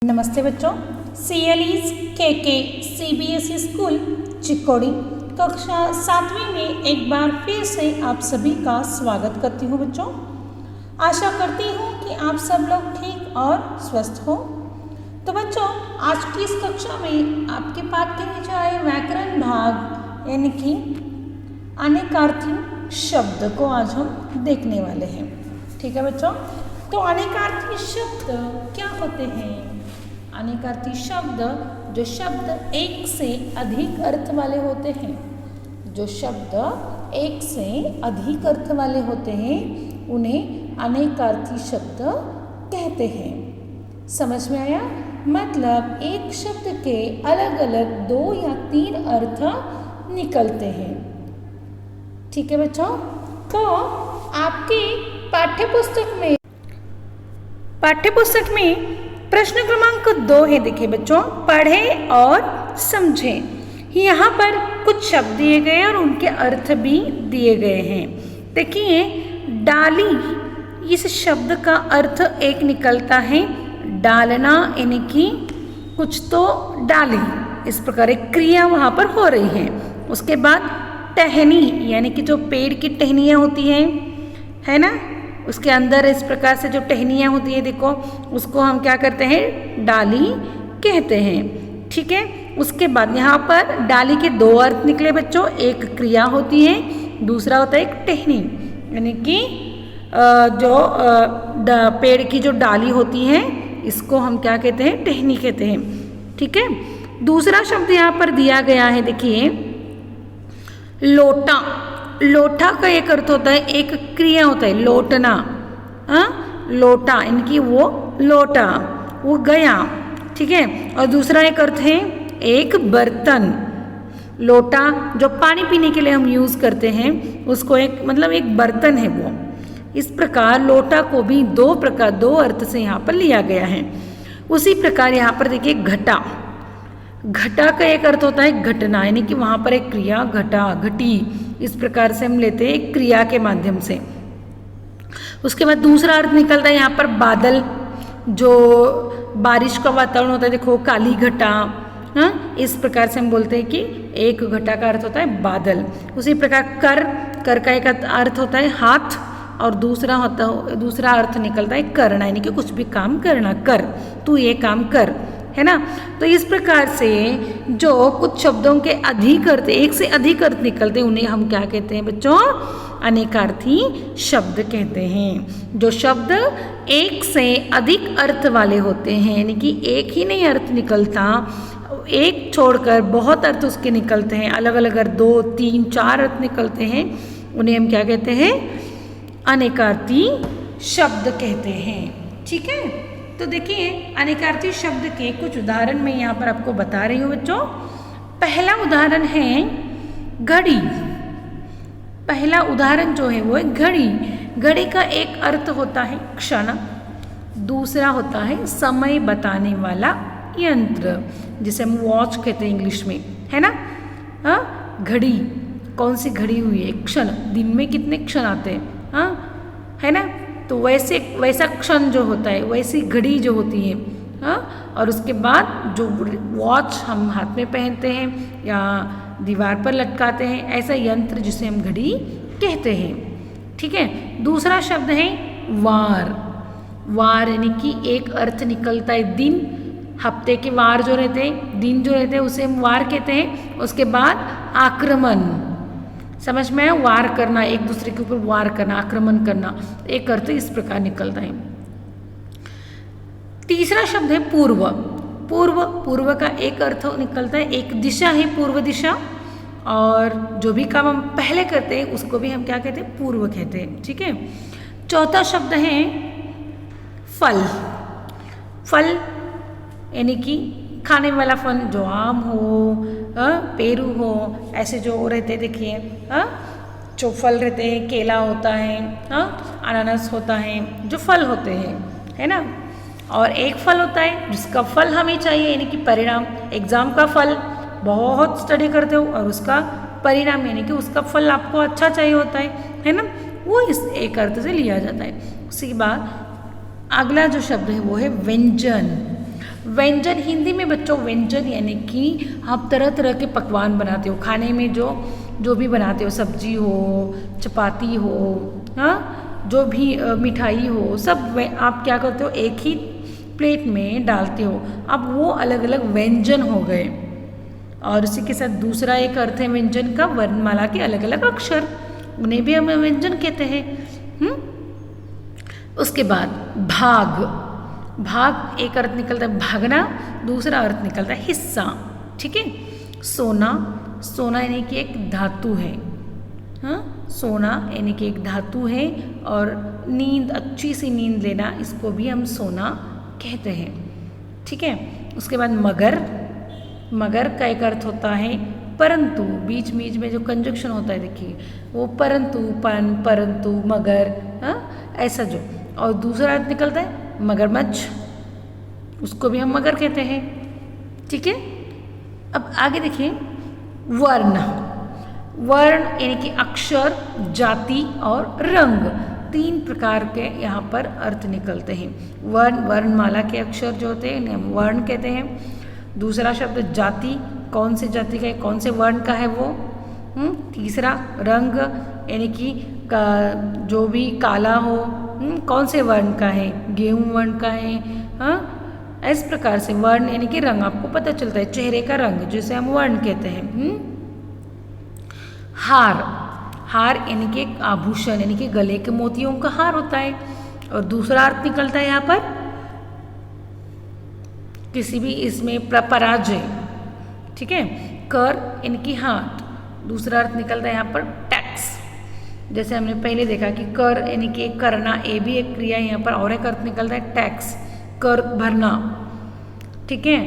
नमस्ते बच्चों, CLE's KK CBSE school Chikodi कक्षा 7वीं में एक बार फिर से आप सभी का स्वागत करती हूँ। बच्चों, आशा करती हूँ कि आप सब लोग ठीक और स्वस्थ हो। तो बच्चों, आज की इस कक्षा में आपके पाठ्य विषय व्याकरण भाग यानी कि अनेकार्थी शब्द को आज हम देखने वाले हैं। ठीक है बच्चों, तो अनेकार्थी शब्द क्या होते हैं? अनेकार्थी शब्द जो शब्द एक से अधिक अर्थ वाले होते हैं, जो शब्द एक से अधिक अर्थ वाले होते हैं उन्हें अनेकार्थी शब्द कहते हैं। समझ में आया? मतलब एक शब्द के अलग अलग 2 या 3 अर्थ निकलते हैं। ठीक है बच्चों, तो आपकी पाठ्यपुस्तक में प्रश्न क्रमांक 2 है। देखिए बच्चों, पढ़ें और समझें। यहाँ पर कुछ शब्द दिए गए और उनके अर्थ भी दिए गए हैं। देखिए, डाली, इस शब्द का अर्थ एक निकलता है डालना, यानी कि कुछ तो डाली, इस प्रकार एक क्रिया वहाँ पर हो रही है। उसके बाद टहनी, यानी कि जो पेड़ की टहनियाँ होती हैं, है ना, उसके अंदर इस प्रकार से जो टहनियाँ होती है, देखो, उसको हम क्या करते हैं? डाली कहते हैं। ठीक है, उसके बाद यहाँ पर डाली के 2 अर्थ निकले बच्चों। एक क्रिया होती है, दूसरा होता है एक टहनी, यानी कि जो पेड़ की जो डाली होती है इसको हम क्या कहते हैं? टहनी कहते हैं। ठीक है, दूसरा शब्द यहाँ पर दिया गया है। देखिए, लोटा। लोटा का एक अर्थ होता है, एक क्रिया होता है लौटना। लोटा, इनकी वो लोटा, वो गया। ठीक है, और दूसरा एक अर्थ है एक बर्तन। लोटा जो पानी पीने के लिए हम यूज़ करते हैं, उसको एक मतलब एक बर्तन है वो। इस प्रकार लोटा को भी 2 अर्थ से यहाँ पर लिया गया है। उसी प्रकार यहाँ पर देखिए घटा। घटा का एक अर्थ होता है घटना, यानी कि वहाँ पर एक क्रिया घटा, घटी, इस प्रकार से हम लेते हैं एक क्रिया के माध्यम से। उसके बाद दूसरा अर्थ निकलता है यहाँ पर बादल, जो बारिश का वातावरण होता है, देखो, काली घटा। इस प्रकार से हम बोलते हैं कि एक घटा का अर्थ होता है बादल। उसी प्रकार कर का एक अर्थ होता है हाथ, और दूसरा अर्थ निकलता है करना, यानी कि कुछ भी काम करना। कर, तू ये काम कर, है ना। तो इस प्रकार से जो कुछ शब्दों के अधिक अर्थ, एक से अधिक अर्थ निकलते हैं, उन्हें हम क्या कहते हैं बच्चों? अनेकार्थी शब्द कहते हैं। जो शब्द एक से अधिक अर्थ वाले होते हैं, यानी कि एक ही नहीं अर्थ निकलता, एक छोड़कर बहुत अर्थ उसके निकलते हैं, अलग अलग अर्थ 2, 3, 4 अर्थ निकलते हैं, उन्हें हम क्या कहते हैं? अनेकार्थी शब्द कहते हैं। ठीक है, तो देखिए, अनेकार्थी शब्द के कुछ उदाहरण मैं यहाँ पर आपको बता रही हूँ बच्चों। पहला उदाहरण है घड़ी। पहला उदाहरण जो है वो है घड़ी। घड़ी का एक अर्थ होता है क्षण, दूसरा होता है समय बताने वाला यंत्र, जिसे हम वॉच कहते हैं इंग्लिश में, है ना। घड़ी, कौन सी घड़ी हुई है? क्षण। दिन में कितने क्षण आते हैं? है ना। तो वैसा क्षण जो होता है, वैसी घड़ी जो होती है। और उसके बाद जो वॉच हम हाथ में पहनते हैं या दीवार पर लटकाते हैं, ऐसा यंत्र जिसे हम घड़ी कहते हैं। ठीक है, दूसरा शब्द है वार। वार यानी कि एक अर्थ निकलता है दिन। हफ्ते के वार जो रहते हैं, दिन जो रहते हैं, उसे हम वार कहते हैं। उसके बाद आक्रमण, समझ में आया? वार करना, एक दूसरे के ऊपर वार करना, आक्रमण करना, एक अर्थ इस प्रकार निकलता है। तीसरा शब्द है पूर्व। पूर्व का एक अर्थ निकलता है, एक दिशा है पूर्व दिशा, और जो भी काम हम पहले करते हैं उसको भी हम क्या कहते हैं? पूर्व कहते हैं। ठीक है, चौथा शब्द है फल। फल यानी कि खाने वाला फल, जो आम हो, पेरू हो, ऐसे जो रहते हैं, देखिए, जो फल रहते हैं, केला होता है, अनानास होता है, जो फल होते हैं, है ना। और एक फल होता है जिसका फल हमें चाहिए, यानी कि परिणाम। एग्जाम का फल, बहुत स्टडी करते हो और उसका परिणाम, यानी कि उसका फल आपको अच्छा चाहिए होता है ना, वो इस एक अर्थ से लिया जाता है। उसके बाद अगला जो शब्द है वो है व्यंजन। व्यंजन हिंदी में बच्चों व्यंजन यानी कि आप तरह तरह के पकवान बनाते हो, खाने में जो भी बनाते हो, सब्जी हो, चपाती हो, हाँ, जो भी मिठाई हो, सब आप क्या करते हो, एक ही प्लेट में डालते हो। अब वो अलग अलग व्यंजन हो गए। और इसी के साथ दूसरा एक अर्थ है व्यंजन का, वर्णमाला के अलग अलग अक्षर, उन्हें भी हम व्यंजन कहते हैं। उसके बाद भाग, भाग एक अर्थ निकलता है भागना, दूसरा अर्थ निकलता है हिस्सा। ठीक है। सोना, सोना यानी कि एक धातु है, हाँ, सोना यानी कि एक धातु है। और नींद, अच्छी सी नींद लेना, इसको भी हम सोना कहते हैं। ठीक है। उसके बाद मगर, मगर का एक अर्थ होता है परंतु, बीच बीच में जो कंजक्शन होता है देखिए वो परंतु, परंतु, मगर, हाँ, ऐसा जो। और दूसरा अर्थ निकलता है मगरमच्छ, उसको भी हम मगर कहते हैं। ठीक है। अब आगे देखिए वर्ण, वर्ण यानी कि अक्षर, जाति और रंग, 3 प्रकार के यहाँ पर अर्थ निकलते हैं। वर्ण, वर्णमाला के अक्षर जो होते हैं हम वर्ण कहते हैं। दूसरा शब्द जाति, कौन से जाति का है, कौन से वर्ण का है वो। तीसरा रंग यानी कि जो भी काला हो, कौन से वर्ण का है, गेहूं वर्ण का है। हाँ, इस प्रकार से वर्ण यानी कि रंग आपको पता चलता है, चेहरे का रंग जिसे हम वर्ण कहते हैं। हार, हार यानी कि एक आभूषण, यानी कि गले के मोतियों का हार होता है। और दूसरा अर्थ निकलता है यहाँ पर किसी भी इसमें पराजय। ठीक है। कर यानी कि हाथ, दूसरा अर्थ निकलता है यहाँ पर टैक्स। जैसे हमने पहले देखा कि कर यानी कि करना, ए भी एक क्रिया है यहाँ पर, और एक अर्थ निकलता है टैक्स, कर भरना। ठीक है।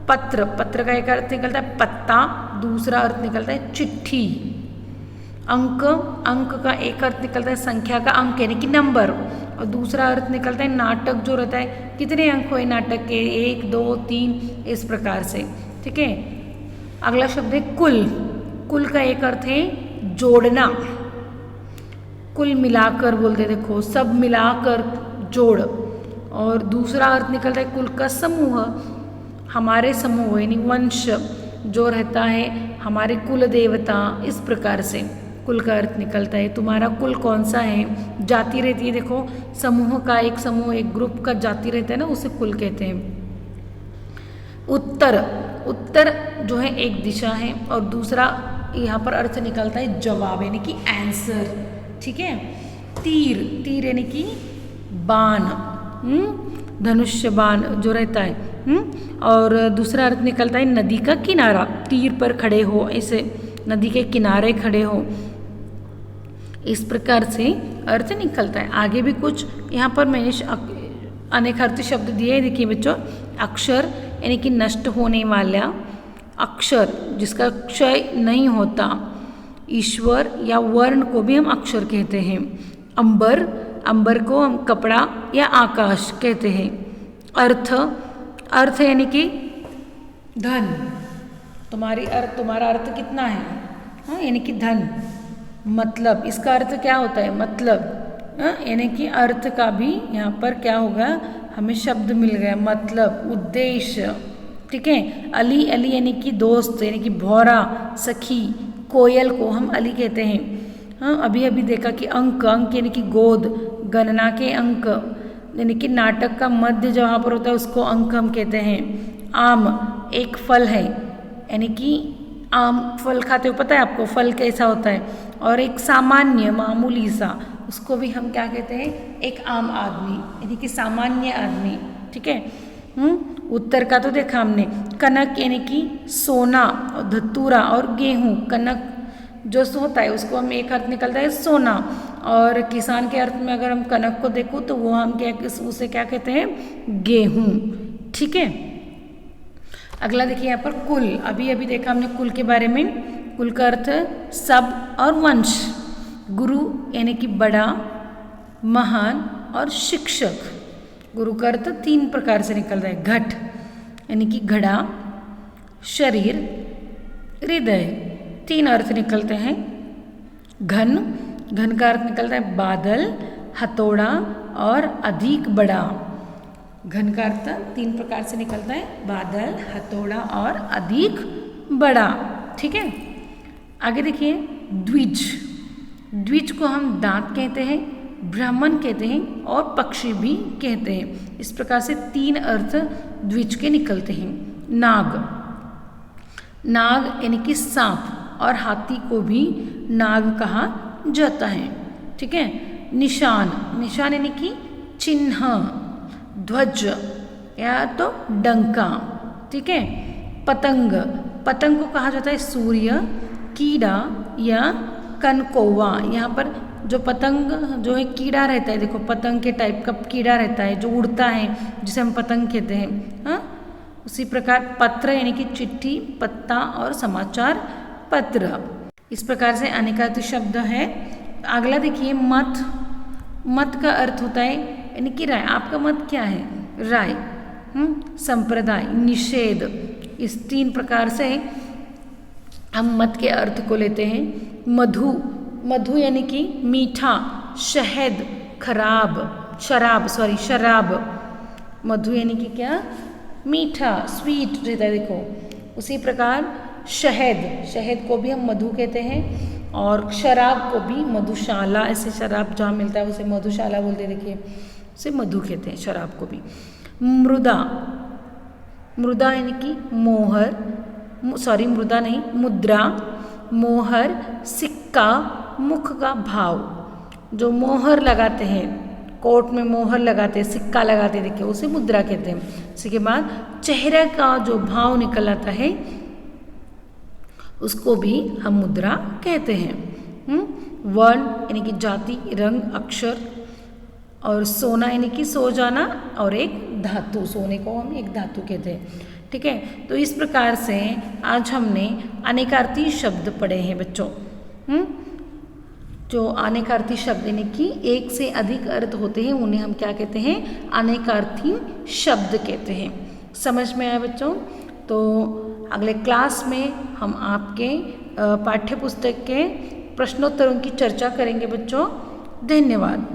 पत्र, पत्र का एक अर्थ निकलता है पत्ता, दूसरा अर्थ निकलता है चिट्ठी। अंक, अंक का एक अर्थ निकलता है संख्या का अंक यानी कि नंबर, और दूसरा अर्थ निकलता है नाटक जो रहता है, कितने अंक हुए नाटक के, 1, 2, 3, इस प्रकार से। ठीक है। अगला शब्द है कुल, कुल का एक अर्थ है जोड़ना, कुल मिलाकर बोलते, देखो सब मिलाकर जोड़। और दूसरा अर्थ निकलता है कुल का समूह, हमारे समूह यानी वंश जो रहता है, हमारे कुल देवता, इस प्रकार से कुल का अर्थ निकलता है। तुम्हारा कुल कौन सा है, जाति रहती है, देखो समूह का, एक समूह एक ग्रुप का जाति रहता है ना, उसे कुल कहते हैं। उत्तर, उत्तर जो है एक दिशा है, और दूसरा यहाँ पर अर्थ निकलता है जवाब यानी कि आंसर। ठीक है। तीर, तीर यानी कि बाण, धनुष्य बाण जो रहता है। और दूसरा अर्थ निकलता है नदी का किनारा, तीर पर खड़े हो, ऐसे नदी के किनारे खड़े हो, इस प्रकार से अर्थ निकलता है। आगे भी कुछ यहाँ पर मैंने अनेकार्थी शब्द दिए हैं, देखिए बच्चों। अक्षर यानी कि नष्ट होने वाला अक्षर, जिसका क्षय नहीं होता। ईश्वर या वर्ण को भी हम अक्षर कहते हैं। अंबर, अंबर को हम कपड़ा या आकाश कहते हैं। अर्थ, अर्थ यानी कि धन, तुम्हारा अर्थ कितना है, हाँ, यानी कि धन। मतलब, इसका अर्थ क्या होता है, मतलब, यानी कि अर्थ का भी यहाँ पर क्या होगा, हमें शब्द मिल गया, मतलब, उद्देश्य। ठीक है। अली, अली यानी कि दोस्त, यानी कि भौरा, सखी। कोयल को हम अली कहते हैं। हाँ, अभी अभी देखा कि अंक, अंक यानी कि गोद, गणना के अंक, यानी कि नाटक का मध्य जहाँ पर होता है उसको अंक हम कहते हैं। आम एक फल है, यानी कि आम फल खाते हो, पता है आपको फल कैसा होता है। और एक सामान्य, मामूली सा, उसको भी हम क्या कहते हैं, एक आम आदमी, यानी कि सामान्य आदमी। ठीक है। उत्तर का तो देखा हमने। कनक यानी कि सोना, धतूरा और गेहूं। कनक जो होता है उसको हम एक अर्थ निकलता है सोना, और किसान के अर्थ में अगर हम कनक को देखो तो वो हम क्या, उसे क्या कहते हैं, गेहूं। ठीक है। अगला देखिए यहाँ पर कुल, अभी अभी देखा हमने कुल के बारे में। कुल का अर्थ सब और वंश। गुरु यानी कि बड़ा, महान और शिक्षक। गुरु का अर्थ 3 प्रकार से निकलता है। घट यानी कि घड़ा, शरीर, हृदय, 3 अर्थ निकलते हैं। घन, घन का अर्थ निकलता है बादल, हथौड़ा और अधिक बड़ा। घन का अर्थ 3 प्रकार से निकलता है, बादल, हथौड़ा और अधिक बड़ा। ठीक है, आगे देखिए द्विज। द्विज को हम दांत कहते हैं, ब्राह्मण कहते हैं और पक्षी भी कहते हैं। इस प्रकार से 3 अर्थ द्विज के निकलते हैं। नाग, नाग यानी कि सांप, और हाथी को भी नाग कहा जाता है। ठीक है, निशान, निशान यानी कि चिन्ह, ध्वज या तो डंका। ठीक है, पतंग, पतंग को कहा जाता है सूर्य, कीड़ा या कनकौवा। यहाँ पर जो पतंग जो है कीड़ा रहता है, देखो पतंग के टाइप का कीड़ा रहता है जो उड़ता है, जिसे हम पतंग कहते हैं। हाँ, उसी प्रकार पत्र यानी कि चिट्ठी, पत्ता और समाचार पत्र। इस प्रकार से अनेकार्थी शब्द है। अगला देखिए मत। मत का अर्थ होता है यानी कि राय। आपका मत क्या है? राय। संप्रदाय, निषेध। इस 3 प्रकार से हम मत के अर्थ को लेते हैं। मधु, मधु यानी कि मीठा, शहद, खराब, शराब। मधु यानी कि क्या? मीठा, स्वीट रहता है, देखो। उसी प्रकार शहद, शहद को भी हम मधु कहते हैं, और शराब को भी मधुशाला, ऐसे शराब जहाँ मिलता है उसे मधुशाला बोलते हैं, देखिए उसे मधु कहते हैं शराब को भी। मृदा, मृदा यानी कि मोहर, मृदा नहीं, मुद्रा, मोहर, सिक्का, मुख का भाव। जो मोहर लगाते हैं, कोर्ट में मोहर लगाते हैं, सिक्का लगाते हैं, देखिए उसे मुद्रा कहते हैं। इसके बाद चेहरे का जो भाव निकल आता है उसको भी हम मुद्रा कहते हैं। वर्ण यानी कि जाति, रंग, अक्षर, और सोना यानी कि सो जाना, और एक धातु, सोने को हम एक धातु कहते हैं। ठीक है, तो इस प्रकार से आज हमने अनेकार्थी शब्द पढ़े हैं बच्चों। जो अनेकार्थी शब्द यानी कि एक से अधिक अर्थ होते हैं, उन्हें हम क्या कहते हैं? अनेकार्थी शब्द कहते हैं। समझ में आया बच्चों? तो अगले क्लास में हम आपके पाठ्य पुस्तक के प्रश्नोत्तरों की चर्चा करेंगे बच्चों। धन्यवाद।